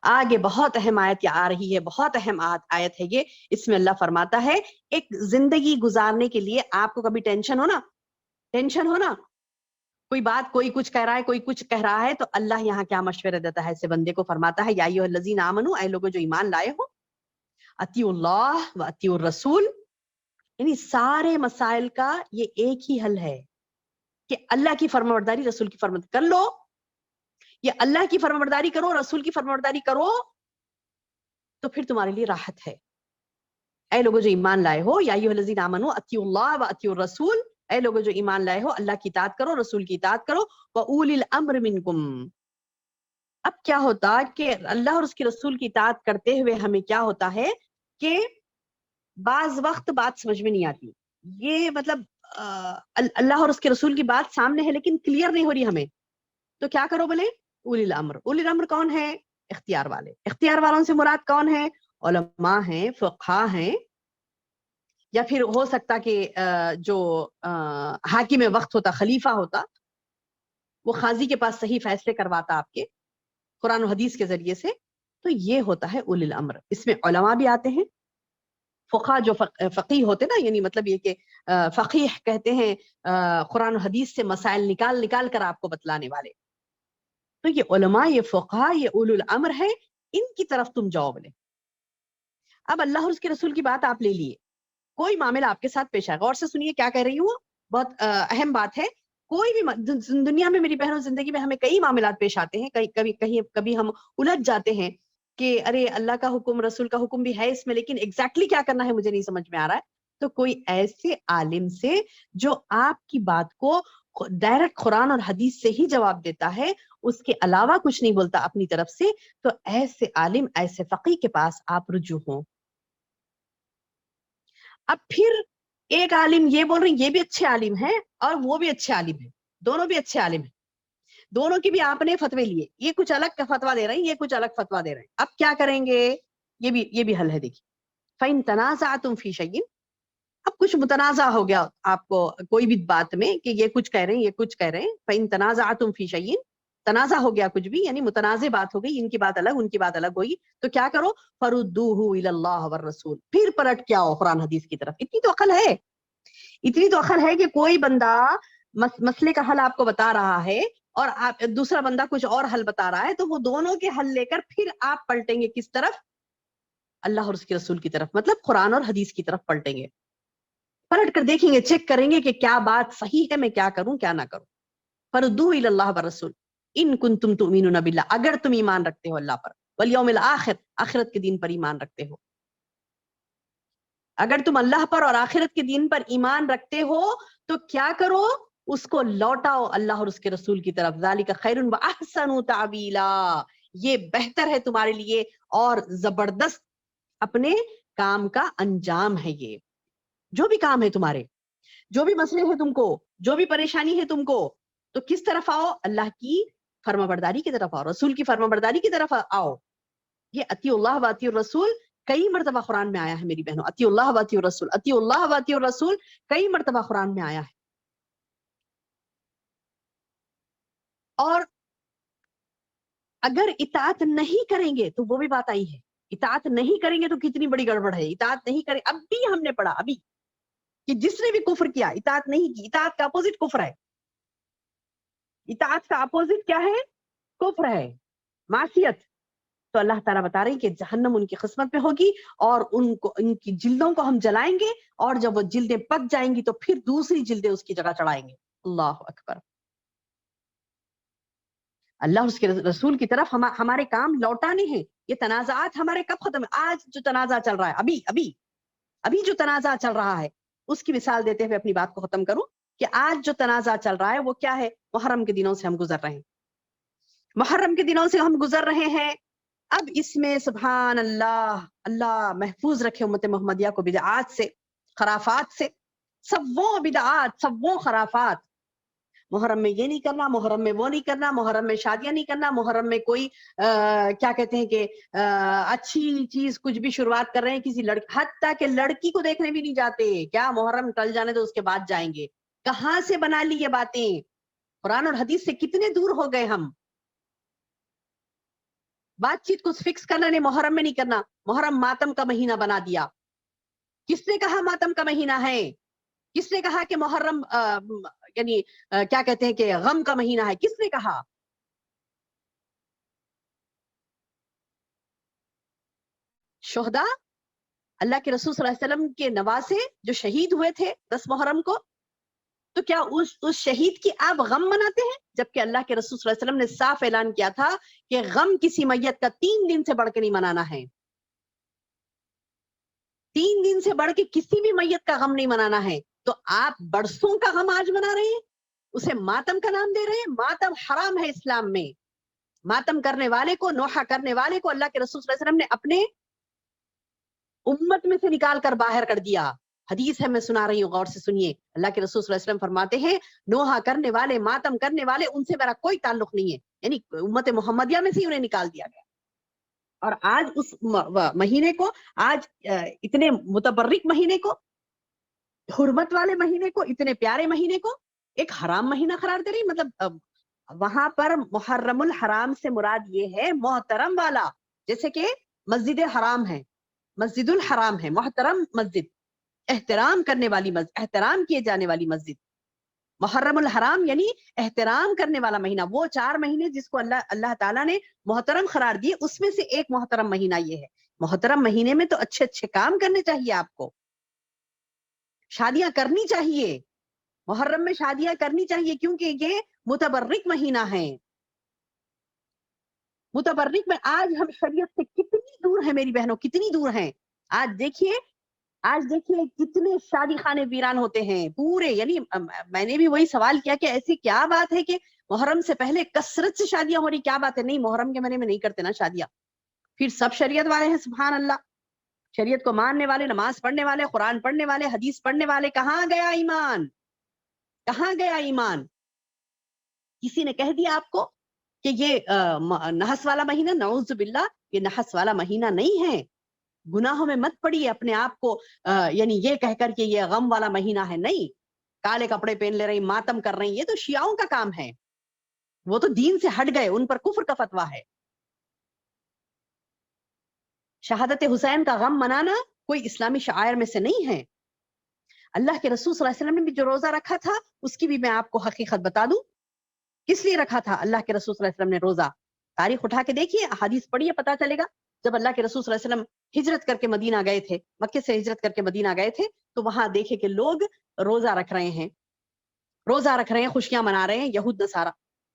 آگے بہت اہم آیت آ رہی ہے، بہت اہم آیت ہے یہ. اس میں اللہ فرماتا ہے ایک زندگی گزارنے کے لیے آپ کو کبھی ٹینشن ہو نا، کوئی بات، کوئی کچھ کہہ رہا ہے، کوئی کچھ کہہ رہا ہے، تو اللہ یہاں کیا مشورہ دیتا ہے ایسے بندے کو؟ فرماتا ہے یا ایھا الذین آمنو، اے لوگوں جو ایمان لائے ہو، اطیعوا اللہ و اطیعوا الرسول. یعنی سارے مسائل کا یہ ایک ہی حل ہے کہ اللہ کی فرمانبرداری، رسول کی فرمانبرداری کر لو. یہ اللہ کی فرمانبرداری کرو، رسول کی فرمانبرداری کرو، تو پھر تمہارے لیے راحت ہے. اے لوگوں جو ایمان لائے ہو، یا ایھا الذین آمنو اطیعوا اللہ و اطیعوا الرسول، اے لوگوں جو ایمان لائے ہو، اللہ کی اطاعت کرو، رسول کی اطاعت کرو. وَأُولِي الْأَمْرِ مِنْكُمْ. اب کیا ہوتا کہ اللہ اور اس کے رسول کی اطاعت کرتے ہوئے ہمیں کیا ہوتا ہے کہ بعض وقت بات سمجھ میں نہیں آتی. یہ مطلب اللہ اور اس کے رسول کی بات سامنے ہے لیکن کلیئر نہیں ہو رہی ہمیں، تو کیا کرو بولے؟ اولی الامر. اولی الامر کون ہے؟ اختیار والے. اختیار والوں سے مراد کون ہے؟ علماء ہیں، فقہاء ہیں، یا پھر ہو سکتا کہ جو حاکم وقت ہوتا، خلیفہ ہوتا، وہ قاضی کے پاس صحیح فیصلے کرواتا آپ کے قرآن و حدیث کے ذریعے سے. تو یہ ہوتا ہے اولی الامر. اس میں علماء بھی آتے ہیں، فقہاء جو فقیہ ہوتے نا، یعنی مطلب یہ کہ فقیہ کہتے ہیں قرآن و حدیث سے مسائل نکال کر آپ کو بتلانے والے. تو یہ علماء، یہ فقہاء، یہ اولو الامر ہے، ان کی طرف تم جاؤ بولے. اب اللہ اور اس کے رسول کی بات آپ لے لیے، کوئی معاملہ آپ کے ساتھ پیش آئے، غور سے سنیے کیا کہہ رہی ہوں، بہت اہم بات ہے. کوئی بھی دنیا میں، میری بہنوں، زندگی میں ہمیں کئی معاملات پیش آتے ہیں، کبھی ہم الجھ جاتے ہیں کہ ارے اللہ کا حکم، رسول کا حکم بھی ہے اس میں، لیکن ایگزیکٹلی کیا کرنا ہے مجھے نہیں سمجھ میں آ رہا ہے. تو کوئی ایسے عالم سے جو آپ کی بات کو ڈائریکٹ قرآن اور حدیث سے ہی جواب دیتا ہے، اس کے علاوہ کچھ نہیں بولتا اپنی طرف سے، تو ایسے عالم، ایسے فقیہ کے پاس آپ رجوع ہوں. اب پھر ایک عالم یہ بول رہے ہیں یہ بھی اچھے عالم ہیں اور وہ بھی اچھے عالم ہیں، دونوں بھی اچھے عالم ہیں، دونوں کی بھی آپ نے فتوے لیے، یہ کچھ الگ کا فتوا دے رہے ہیں، یہ کچھ الگ فتوا دے رہے ہیں. اب کیا کریں گے؟ یہ بھی حل ہے. دیکھیے، فَإِن تَنَازَعْتُمْ فِي شَيْءٍ. اب کچھ متنازع ہو گیا آپ کو کوئی بھی بات میں کہ یہ کچھ کہہ رہے ہیں، یہ کچھ کہہ رہے ہیں، فَإِن تَنَازَعْتُمْ فِي شَيْءٍ. تنازع ہو گیا کچھ بھی، یعنی متنازع بات ہو گئی، ان کی بات الگ، ان کی بات الگ ہوئی، تو کیا کرو؟ فَرُدُّوهُ إِلَى اللَّهِ وَالرَّسُولِ. پھر پلٹ کے آؤ قرآن حدیث کی طرف. اتنی تو عقل ہے کہ کوئی بندہ مسئلے کا حل آپ کو بتا رہا ہے اور دوسرا بندہ کچھ اور حل بتا رہا ہے، تو وہ دونوں کے حل لے کر پھر آپ پلٹیں گے کس طرف؟ اللہ اور اس کے رسول کی طرف، مطلب قرآن اور حدیث کی طرف پلٹیں گے. پلٹ کر دیکھیں گے، چیک کریں گے کہ کیا بات صحیح ہے، میں کیا کروں کیا نہ کروں. فردوہ الی اللہ والرسول ان کنتم تؤمنون باللہ. اگر تم ایمان رکھتے ہو اللہ پر، والیوم الآخر، آخرت کے دن پر ایمان رکھتے ہو. اگر تم اللہ پر اور آخرت کے دن پر ایمان رکھتے ہو تو کیا کرو؟ اس کو لوٹاؤ اللہ اور اس کے رسول کی طرف. ذالک خیر واحسن تعویلا. یہ بہتر ہے تمہارے لیے اور زبردست اپنے کام کا انجام ہے. یہ جو بھی کام ہے تمہارے، جو بھی مسئلے ہیں تم کو، جو بھی پریشانی ہے تم کو، تو کس طرف آؤ؟ اللہ کی فرمانبرداری کی طرف آؤ، رسول کی فرمانبرداری کی طرف آؤ. یہ اطیع اللہ و اطیع الرسول کئی مرتبہ قرآن میں آیا ہے میری بہنوں. اطیع اللہ و اطیع الرسول، اطیع اللہ و اطیع الرسول کئی مرتبہ قرآن میں آیا ہے. اور اگر اطاعت نہیں کریں گے تو وہ بھی بات آئی ہے، اطاعت نہیں کریں گے تو کتنی بڑی گڑبڑ ہے. اطاعت نہیں کریں، اب بھی ہم نے پڑھا ابھی کہ جس نے بھی کفر کیا، اطاعت نہیں کی، اطاعت کا اپوزٹ کفر ہے. اطاعت کا اپوزٹ کیا ہے؟ کفر ہے، معصیت. تو اللہ تعالیٰ بتا رہے ہیں کہ جہنم ان کی قسمت میں ہوگی اور ان کی جلدوں کو ہم جلائیں گے، اور جب وہ جلدیں پک جائیں گی تو پھر دوسری جلدیں اس کی جگہ چڑھائیں گے. اللہ اکبر. اللہ اور اس کے رسول کی طرف ہمارے کام لوٹانے ہیں. یہ تنازعات ہمارے کب ختم؟ آج جو تنازع چل رہا ہے، ابھی جو تنازع چل رہا ہے، اس کی مثال دیتے ہوئے اپنی بات کو ختم کروں کہ آج جو تنازع چل رہا ہے وہ کیا ہے؟ محرم کے دنوں سے ہم گزر رہے ہیں، محرم کے دنوں سے ہم گزر رہے ہیں. اب اس میں سبحان اللہ، اللہ محفوظ رکھے امت محمدیہ کو بدعات سے، خرافات سے. سبوں بدعات، سبوں خرافات. محرم میں یہ نہیں کرنا، محرم میں وہ نہیں کرنا، محرم میں شادیاں نہیں کرنا، محرم میں کوئی کیا کہتے ہیں کہ اچھی چیز کچھ بھی شروعات کر رہے ہیں کسی لڑکی، حتیٰ کہ لڑکی کو دیکھنے بھی نہیں جاتے. کیا محرم ٹل جانے تو اس کے بعد جائیں گے؟ کہاں سے بنا لی یہ باتیں؟ قرآن اور حدیث سے کتنے دور ہو گئے ہم. بات چیت کو فکس کرنا نہیں، محرم میں نہیں کرنا، محرم ماتم کا مہینہ بنا دیا. کس نے کہا ماتم کا مہینہ ہے؟ کس نے کہا کہ محرم یعنی کیا کہتے ہیں کہ غم کا مہینہ ہے؟ کس نے کہا؟ شہداء اللہ کے رسول صلی اللہ علیہ وسلم کے نواسے جو شہید ہوئے تھے 10 محرم کو، تو کیا اس شہید کی آپ غم مناتے ہیں؟ جبکہ اللہ کے رسول صلی اللہ علیہ وسلم نے صاف اعلان کیا تھا کہ غم کسی میت کا 3 دن سے بڑھ کے نہیں منانا ہے. 3 دن سے بڑھ کے کسی بھی میت کا غم نہیں منانا ہے. تو آپ برسوں کا غم آج منا رہے ہیں، اسے ماتم کا نام دے رہے ہیں. ماتم حرام ہے اسلام میں. ماتم کرنے والے کو، نوحہ کرنے والے کو اللہ کے رسول صلی اللہ علیہ وسلم نے اپنے امت میں سے نکال کر باہر کر دیا. حدیث ہے، میں سنا رہی ہوں، غور سے سنیے. اللہ کے رسول صلی اللہ علیہ وسلم فرماتے ہیں نوحہ کرنے والے، ماتم کرنے والے، ان سے میرا کوئی تعلق نہیں ہے. یعنی امت محمدیہ میں سے انہیں نکال دیا گیا. اور آج اس مہینے کو، آج اتنے متبرک مہینے کو، حرمت والے مہینے کو، اتنے پیارے مہینے کو ایک حرام مہینہ قرار دے رہی. مطلب وہاں پر محرم الحرام سے مراد یہ ہے محترم والا، جیسے کہ مسجد حرام ہے، مسجد الحرام ہے، محترم مسجد، احترام کرنے والی مسجد، احترام کیے جانے والی مسجد. محرم الحرام یعنی احترام کرنے والا مہینہ. وہ 4 مہینے جس کو اللہ تعالیٰ نے محترم قرار دیے، اس میں سے ایک محترم مہینہ یہ ہے. محترم مہینے میں تو اچھے اچھے کام کرنے چاہیے، آپ کو شادیاں کرنی چاہیے، محرم میں شادیاں کرنی چاہیے، کیونکہ یہ متبرک مہینہ ہے. متبرک میں آج ہم شریعت سے کتنی دور ہیں میری بہنوں، کتنی دور ہیں. آج دیکھیے کتنے شادی خانے ویران ہوتے ہیں پورے. یعنی میں نے بھی وہی سوال کیا کہ ایسی کیا بات ہے کہ محرم سے پہلے کثرت سے شادیاں ہو رہی، کیا بات ہے؟ نہیں، محرم کے مہینے میں نہیں کرتے نا شادیاں. پھر سب شریعت والے ہیں، سبحان اللہ، شریعت کو ماننے والے، نماز پڑھنے والے، قرآن پڑھنے والے، حدیث پڑھنے والے. کہاں گیا ایمان؟ کہاں گیا ایمان؟ کسی نے کہہ دیا آپ کو کہ یہ نحس والا مہینہ، نعوذ باللہ، یہ نحس والا مہینہ نہیں ہے. گناہوں میں مت پڑیے اپنے آپ کو یعنی یہ کہہ کر کہ یہ غم والا مہینہ ہے. نہیں، کالے کپڑے پہن لے رہی، ماتم کر رہی، یہ تو شیعوں کا کام ہے. وہ تو دین سے ہٹ گئے، ان پر کفر کا فتویٰ ہے. شہادت حسین کا غم منانا کوئی اسلامی شعائر میں سے نہیں ہے. اللہ کے رسول صلی اللہ علیہ وسلم نے بھی جو روزہ رکھا تھا، اس کی بھی میں آپ کو حقیقت بتا دوں. کس لیے رکھا تھا اللہ کے رسول صلی اللہ علیہ وسلم نے روزہ؟ تاریخ اٹھا کے دیکھیے، حدیث پڑھیے، پتا چلے گا. جب اللہ کے رسول صلی اللہ علیہ وسلم ہجرت کر کے مدینہ گئے تھے، مکے سے ہجرت کر کے مدینہ گئے تھے، تو وہاں دیکھے کہ لوگ روزہ رکھ رہے ہیں، خوشیاں منا رہے ہیں، یہود نصارہ.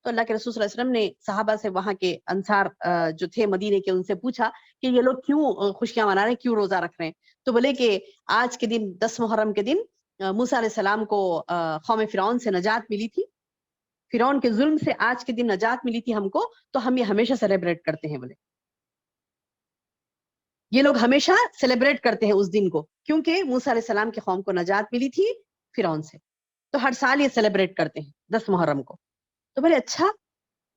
تو اللہ کے رسول صلی اللہ علیہ وسلم نے صحابہ سے، وہاں کے انصار جو تھے مدینے کے، ان سے پوچھا کہ یہ لوگ کیوں خوشیاں منا رہے ہیں، کیوں روزہ رکھ رہے ہیں؟ تو بولے کہ آج کے دن، 10 محرم کے دن، موسیٰ علیہ السلام کو قوم فرعون سے نجات ملی تھی، فرعون کے ظلم سے آج کے دن نجات ملی تھی ہم کو، تو ہم یہ ہمیشہ سیلیبریٹ کرتے ہیں. بولے یہ لوگ ہمیشہ سیلیبریٹ کرتے ہیں اس دن کو، کیونکہ موسیٰ علیہ السلام کی قوم کو نجات ملی تھی فرعون سے، تو ہر سال یہ سیلیبریٹ کرتے ہیں 10 محرم کو. تو بولے اچھا،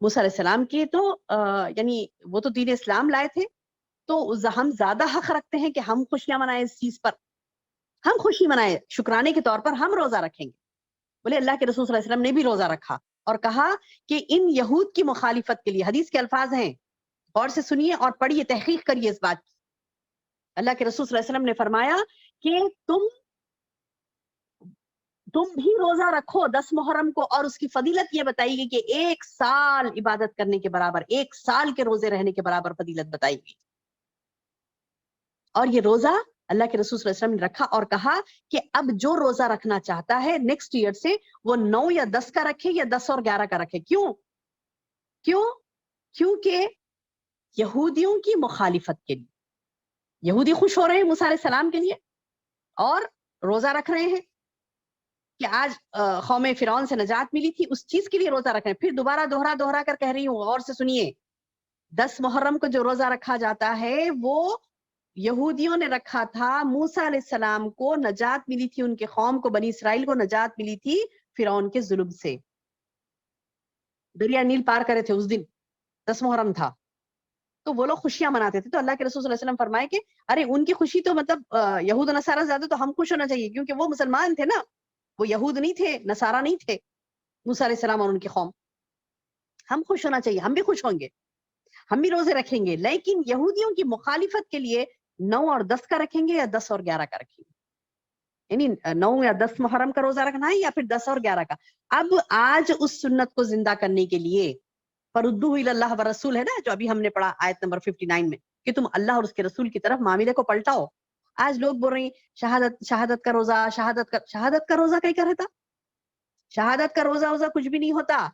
موسیٰ علیہ السلام کی تو یعنی وہ تو دین اسلام لائے تھے، تو ہم زیادہ حق رکھتے ہیں کہ ہم خوشیاں منائیں، اس چیز پر ہم خوشی منائیں، شکرانے کے طور پر ہم روزہ رکھیں گے. بولے اللہ کے رسول صلی اللہ علیہ وسلم نے بھی روزہ رکھا اور کہا کہ ان یہود کی مخالفت کے لیے، حدیث کے الفاظ ہیں، غور سے سنیے اور پڑھیے، تحقیق کریے اس بات کی. اللہ کے رسول صلی اللہ علیہ وسلم نے فرمایا کہ تم بھی روزہ رکھو 10 محرم کو، اور اس کی فضیلت یہ بتائی گئی کہ 1 سال عبادت کرنے کے برابر، 1 سال کے روزے رہنے کے برابر فضیلت بتائی گئی. اور یہ روزہ اللہ کے رسول صلی اللہ علیہ وسلم نے رکھا اور کہا کہ اب جو روزہ رکھنا چاہتا ہے نیکسٹ ایئر سے، وہ 9 یا 10 کا رکھے، یا 10 اور 11 کا رکھے. کیوں؟ کیونکہ یہودیوں کی مخالفت کے لیے. یہودی خوش ہو رہے ہیں موسیٰ علیہ السلام کے لیے اور روزہ رکھ رہے ہیں کہ آج قوم فرعون سے نجات ملی تھی، اس چیز کے لیے روزہ رکھ رہے ہیں. پھر دوبارہ دوہرا کر کہہ رہی ہوں، غور سے سنیے. 10 محرم کو جو روزہ رکھا جاتا ہے، وہ یہودیوں نے رکھا تھا. موسیٰ علیہ السلام کو نجات ملی تھی، ان کے قوم کو، بنی اسرائیل کو نجات ملی تھی فرعون کے ظلم سے. دریا نیل پار کرے تھے اس دن، 10 محرم تھا، تو وہ لوگ خوشیاں مناتے تھے. تو اللہ کے رسول صلی اللہ علیہ وسلم فرمائے کہ ارے ان کی خوشی تو مطلب یہود و نصارہ زیادہ، تو ہم خوش ہونا چاہیے، کیونکہ وہ مسلمان تھے نا، وہ یہود نہیں تھے، نصارہ نہیں تھے. موسیٰ علیہ السلام اور ان کی قوم، ہم خوش ہونا چاہیے، ہم بھی خوش ہوں گے. ہم بھی روزے رکھیں گے، لیکن یہودیوں کی مخالفت کے لیے 9 اور 10 کا رکھیں گے یا 10 اور 11 کا رکھیں گے، یعنی 9 یا 10 محرم کا روزہ رکھنا ہے یا پھر 10 اور 11 کا. اب آج اس سنت کو زندہ کرنے کے لیے فردوہ الی اللہ و رسول ہے نا، جو ابھی ہم نے پڑھا آیت نمبر 59 میں، کہ تم اللہ اور اس کے رسول کی طرف معاملے کو پلٹاؤ. آج لوگ بول رہے ہیں شہادت کا روزہ، شہادت کا روزہ کیا رہتا؟ شہادت کا روزہ کچھ بھی نہیں ہوتا.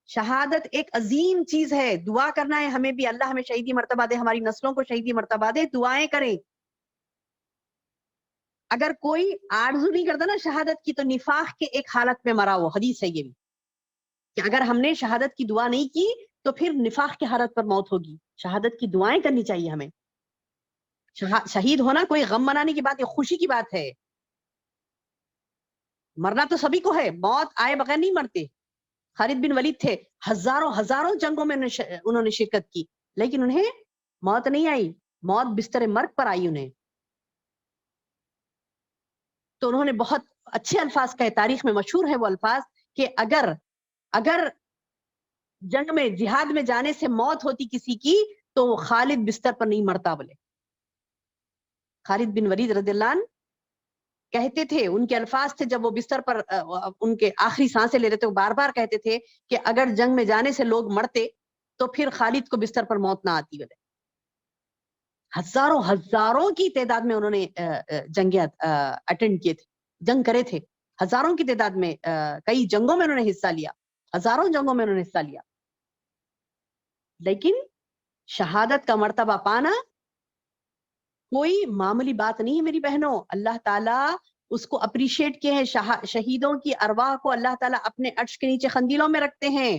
شہادت ایک عظیم چیز ہے، دعا کرنا ہے ہمیں بھی، اللہ ہمیں شہیدی مرتبہ دے، ہماری نسلوں کو شہیدی مرتبہ دے، دعائیں کریں. اگر کوئی آرزو نہیں کرتا نا شہادت کی، تو نفاق کے ایک حالت میں مرا وہ. حدیث ہے یہ بھی کہ اگر ہم نے شہادت کی دعا نہیں کی تو پھر نفاق کی حالت پر موت ہوگی. شہادت کی دعائیں کرنی چاہیے ہمیں. شہید ہونا کوئی غم منانے کی بات، یہ خوشی کی بات ہے. مرنا تو سبھی کو ہے، موت آئے بغیر نہیں مرتے. خالد بن ولید تھے، ہزاروں جنگوں میں انہوں نے شرکت کی، لیکن انہیں موت نہیں آئی، موت بستر مرگ پر آئی انہیں. تو انہوں نے بہت اچھے الفاظ کہے، تاریخ میں مشہور ہے وہ الفاظ، کہ اگر جنگ میں جہاد میں جانے سے موت ہوتی کسی کی تو خالد بستر پر نہیں مرتا. بولے خالد بن ولید رضی اللہ عنہ کہتے تھے، ان کے الفاظ تھے جب وہ بستر پر ان کے آخری سانسیں لے رہے تھے، وہ بار بار کہتے تھے کہ اگر جنگ میں جانے سے لوگ مرتے تو پھر خالد کو بستر پر موت نہ آتی. بولے ہزاروں کی تعداد میں انہوں نے جنگیں اٹینڈ کیے تھے، جنگ کرے تھے. ہزاروں کی تعداد میں کئی جنگوں میں انہوں نے حصہ لیا، ہزاروں جنگوں میں انہوں نے حصہ لیا. لیکن شہادت کا مرتبہ پانا کوئی معمولی بات نہیں ہے میری بہنوں. اللہ تعالیٰ اس کو اپریشیٹ کیے ہیں. شہیدوں کی ارواح کو اللہ تعالیٰ اپنے عرش کے نیچے خندیلوں میں رکھتے ہیں.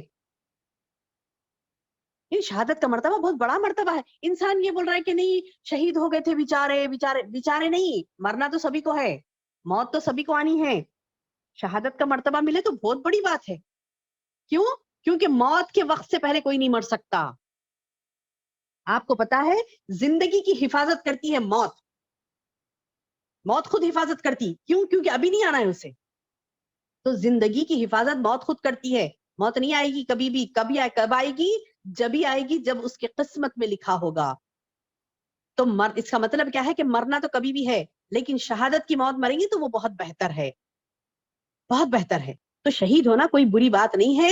شہادت کا مرتبہ بہت بڑا مرتبہ ہے. انسان یہ بول رہا ہے کہ نہیں شہید ہو گئے تھے بیچارے نہیں، مرنا تو سبھی کو ہے، موت تو سبھی کو آنی ہے. شہادت کا مرتبہ ملے تو بہت بڑی بات ہے. کیوں؟ کیونکہ موت کے وقت سے پہلے کوئی نہیں مر سکتا. آپ کو پتا ہے زندگی کی حفاظت کرتی ہے موت خود حفاظت کرتی. کیوں؟ کیونکہ ابھی نہیں آنا ہے اسے. تو زندگی کی حفاظت موت خود کرتی ہے. موت نہیں آئے گی کبھی بھی. کب آئے گی؟ جب ہی آئے گی جب اس کے قسمت میں لکھا ہوگا. تو اس کا مطلب کیا ہے کہ مرنا تو کبھی بھی ہے، لیکن شہادت کی موت مریں گی تو وہ بہت بہتر ہے، بہت بہتر ہے. تو شہید ہونا کوئی بری بات نہیں ہے.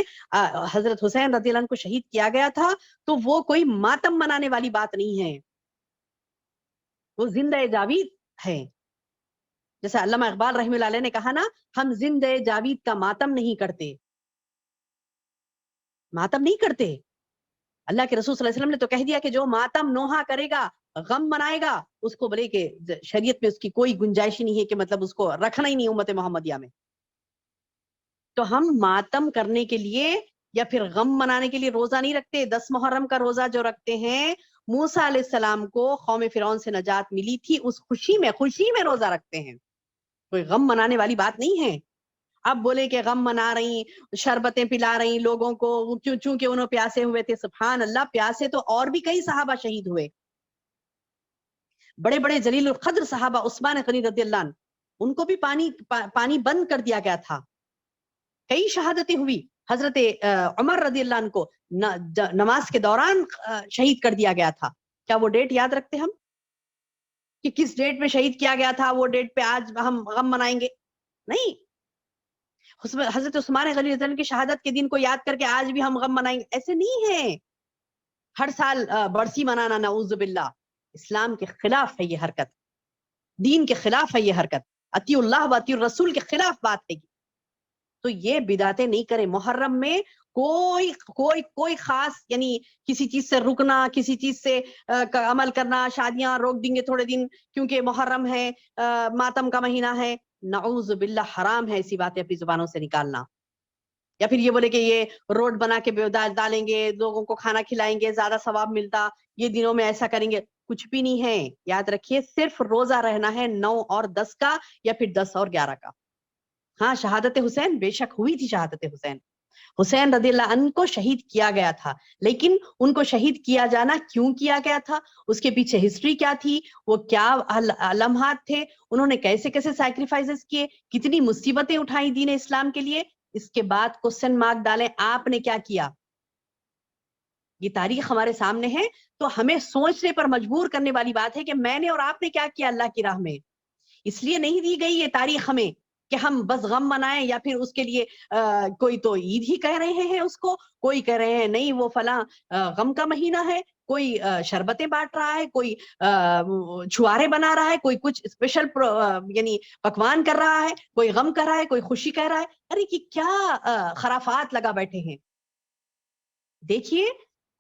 حضرت حسین رضی اللہ عنہ کو شہید کیا گیا تھا تو وہ کوئی ماتم منانے والی بات نہیں ہے، وہ زندہ جاوید ہے. جیسے علامہ اقبال رحمہ اللہ علیہ نے کہا نا، ہم زندہ جاوید کا ماتم نہیں کرتے، ماتم نہیں کرتے. اللہ کے رسول صلی اللہ علیہ وسلم نے تو کہہ دیا کہ جو ماتم نوحہ کرے گا، غم منائے گا، اس کو بولے کہ شریعت میں اس کی کوئی گنجائش نہیں ہے کہ مطلب اس کو رکھنا ہی نہیں امت محمدیہ میں. تو ہم ماتم کرنے کے لیے یا پھر غم منانے کے لیے روزہ نہیں رکھتے. 10 محرم کا روزہ جو رکھتے ہیں، موسیٰ علیہ السلام کو قوم فرعون سے نجات ملی تھی، اس خوشی میں روزہ رکھتے ہیں. کوئی غم منانے والی بات نہیں ہے. اب بولے کہ غم منا رہی، شربتیں پلا رہی لوگوں کو چونکہ انہوں پیاسے ہوئے تھے. سبحان اللہ، پیاسے تو اور بھی کئی صحابہ شہید ہوئے، بڑے بڑے جلیل القدر صحابہ. عثمان غنی رضی اللہ عنہ، ان کو بھی پانی بند کر دیا گیا تھا. کئی شہادتیں ہوئی. حضرت عمر رضی اللہ عنہ کو نماز کے دوران شہید کر دیا گیا تھا. کیا وہ ڈیٹ یاد رکھتے ہم کہ کس ڈیٹ میں شہید کیا گیا تھا؟ وہ ڈیٹ پہ آج ہم غم منائیں گے؟ نہیں. حضرت عثمان غنی رضی اللہ عنہ کی شہادت کے دن کو یاد کر کے آج بھی ہم غم منائیں گے؟ ایسے نہیں ہے. ہر سال برسی منانا نعوذ باللہ اسلام کے خلاف ہے یہ حرکت، دین کے خلاف ہے یہ حرکت، اطیع اللہ و اطیع الرسول کے خلاف بات ہے. تو یہ بدعتیں نہیں کریں. محرم میں کوئی خاص یعنی کسی چیز سے رکنا، کسی چیز سے عمل کرنا، شادیاں روک دیں گے تھوڑے دن کیونکہ محرم ہے، ماتم کا مہینہ ہے، نعوذ باللہ حرام ہے ایسی باتیں اپنی زبانوں سے نکالنا. یا پھر یہ بولے کہ یہ روڈ بنا کے ڈالیں گے، لوگوں کو کھانا کھلائیں گے، زیادہ ثواب ملتا، یہ دنوں میں ایسا کریں گے. کچھ بھی نہیں ہے. یاد رکھیے صرف روزہ رہنا ہے 9 اور 10 کا یا پھر 10 اور 11 کا. ہاں شہادت حسین بے شک ہوئی تھی. شہادت حسین رضی اللہ عنہ کو شہید کیا گیا تھا، لیکن ان کو شہید کیا جانا کیوں کیا گیا تھا، اس کے پیچھے ہسٹری کیا تھی، وہ کیا لمحات تھے، انہوں نے کیسے سیکریفائسز کیے، کتنی مصیبتیں اٹھائیں دین اسلام کے لیے. اس کے بعد کوسچن مارک ڈالیں آپ نے کیا کیا. یہ تاریخ ہمارے سامنے ہے، تو ہمیں سوچنے پر مجبور کرنے والی بات ہے کہ میں نے اور آپ نے کیا کیا اللہ کی راہ میں. اس لیے نہیں دی گئی یہ تاریخ ہمیں کہ ہم بس غم منائیں، یا پھر اس کے لیے کوئی تو عید ہی کہہ رہے ہیں اس کو، کوئی کہہ رہے ہیں نہیں وہ فلاں غم کا مہینہ ہے، کوئی شربتیں بانٹ رہا ہے، کوئی چھوارے بنا رہا ہے، کوئی کچھ اسپیشل یعنی پکوان کر رہا ہے، کوئی غم کر رہا ہے، کوئی خوشی کہہ رہا ہے. ارے یہ کیا خرافات لگا بیٹھے ہیں. دیکھیے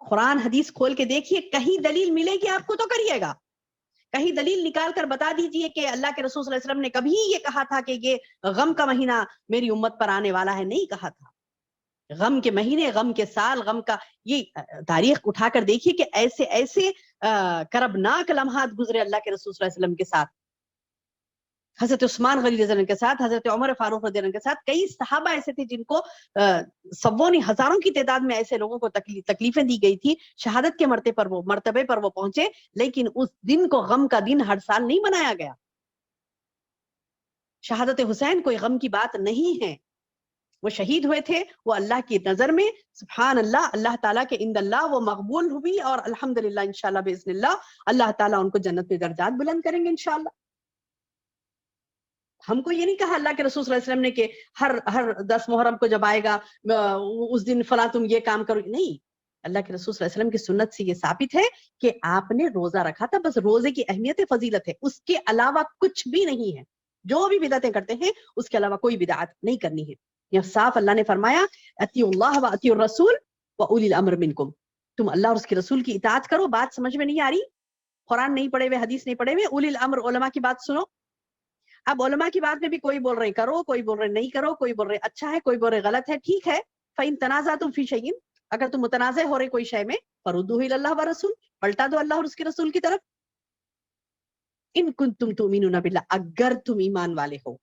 قرآن حدیث کھول کے دیکھیے، کہیں دلیل ملے گی آپ کو تو کریے گا. کہیں دلیل نکال کر بتا دیجئے کہ اللہ کے رسول صلی اللہ علیہ وسلم نے کبھی یہ کہا تھا کہ یہ غم کا مہینہ میری امت پر آنے والا ہے. نہیں کہا تھا. غم کے مہینے، غم کے سال، غم کا یہ تاریخ اٹھا کر دیکھیے کہ ایسے ایسے کربناک لمحات گزرے اللہ کے رسول صلی اللہ علیہ وسلم کے ساتھ، حضرت عثمان غنی رضی اللہ عنہ کے ساتھ، حضرت عمر فاروق رضی اللہ عنہ کے ساتھ. کئی صحابہ ایسے تھے جن کو سووں نہیں ہزاروں کی تعداد میں ایسے لوگوں کو تکلیفیں دی گئی تھی. شہادت کے مرتبے پر وہ پہنچے، لیکن اس دن کو غم کا دن ہر سال نہیں منایا گیا. شہادت حسین کوئی غم کی بات نہیں ہے. وہ شہید ہوئے تھے، وہ اللہ کی نظر میں سبحان اللہ، اللہ تعالیٰ کے عند اللہ وہ مقبول ہوئی، اور الحمدللہ انشاءاللہ باذن اللہ اللہ تعالیٰ ان کو جنت میں درجات بلند کریں گے انشاءاللہ. ہم کو یہ نہیں کہا اللہ کے رسول صلی اللہ علیہ وسلم نے کہ ہر 10 محرم کو جب آئے گا اس دن فلاں تم یہ کام کرو. نہیں، اللہ کے رسول صلی اللہ علیہ وسلم کی سنت سے یہ ثابت ہے کہ آپ نے روزہ رکھا تھا. بس روزے کی اہمیت فضیلت ہے، اس کے علاوہ کچھ بھی نہیں ہے. جو بھی بدعتیں کرتے ہیں اس کے علاوہ کوئی بدعت نہیں کرنی ہے. یہ صاف اللہ نے فرمایا اطیعوا اللہ و اطیعوا الرسول و اولی الامر منکم. تم اللہ اور اس کے رسول کی اطاعت کرو. بات سمجھ میں نہیں آ رہی؟ قرآن نہیں پڑھے ہوئے، حدیث نہیں پڑھے ہوئے، اولی الامر علماء کی بات سنو. اب علماء کی بات میں بھی کوئی بول رہے کرو، کوئی بول رہے نہیں کرو، کوئی بول رہے اچھا ہے، کوئی بول رہے غلط ہے. ٹھیک ہے، فَإِن تَنَازَعْتُمْ فِي شَيْءٍ، اگر تم متنازع ہو رہے کوئی شے میں، فَرُدُّوهُ إِلَى اللَّهِ وَرَسُولِهِ، پلٹا دو اللہ اور اس کے رسول کی طرف. ان کنتم تؤمنون باللہ، اگر تم ایمان والے ہو،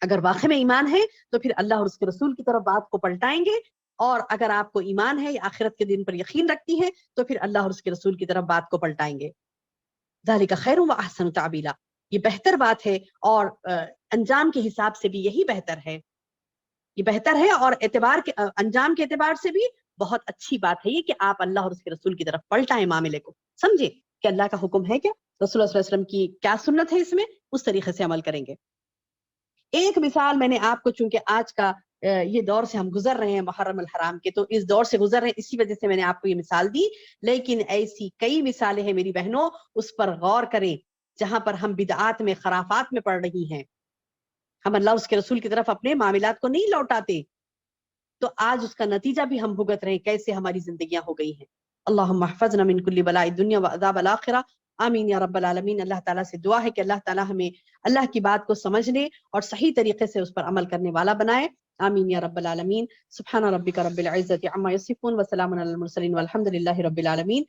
اگر واقع میں ایمان ہے تو پھر اللہ اور اس کے رسول کی طرف بات کو پلٹائیں گے. اور اگر آپ کو ایمان ہے یا آخرت کے دن پر یقین رکھتی ہیں تو پھر اللہ اور اس کے رسول کی طرف بات کو پلٹائیں گے. ذالک خیر و احسن تعبیرا، یہ بہتر بات ہے، اور انجام کے حساب سے بھی یہی بہتر ہے. یہ بہتر ہے، اور اعتبار کے انجام کے اعتبار سے بھی بہت اچھی بات ہے یہ کہ آپ اللہ اور اس کے رسول کی طرف پلٹائیں معاملے کو. سمجھے کہ اللہ کا حکم ہے کیا، رسول اللہ صلی اللہ علیہ وسلم کی کیا سنت ہے، اس میں اس طریقے سے عمل کریں گے. ایک مثال میں نے آپ کو، چونکہ آج کا یہ دور سے ہم گزر رہے ہیں محرم الحرام کے، تو اس دور سے گزر رہے ہیں، اسی وجہ سے میں نے آپ کو یہ مثال دی. لیکن ایسی کئی مثالیں ہیں میری بہنوں، اس پر غور کریں جہاں پر ہم بدعات میں، خرافات میں پڑ رہی ہیں. ہم اللہ اس کے رسول کی طرف اپنے معاملات کو نہیں لوٹاتے، تو آج اس کا نتیجہ بھی ہم بھگت رہے ہیں، کیسے ہماری زندگیاں ہو گئی ہیں. اللہم احفظنا من کل بلاء الدنیا وعذاب الآخرہ، آمین یا رب العالمین. اللہ تعالیٰ سے دعا ہے کہ اللہ تعالیٰ ہمیں اللہ کی بات کو سمجھنے اور صحیح طریقے سے اس پر عمل کرنے والا بنائے. آمین یا رب العالمین. سبحان ربک رب العزت عما یصفون وسلام علی المرسلین والحمد للہ رب العالمین.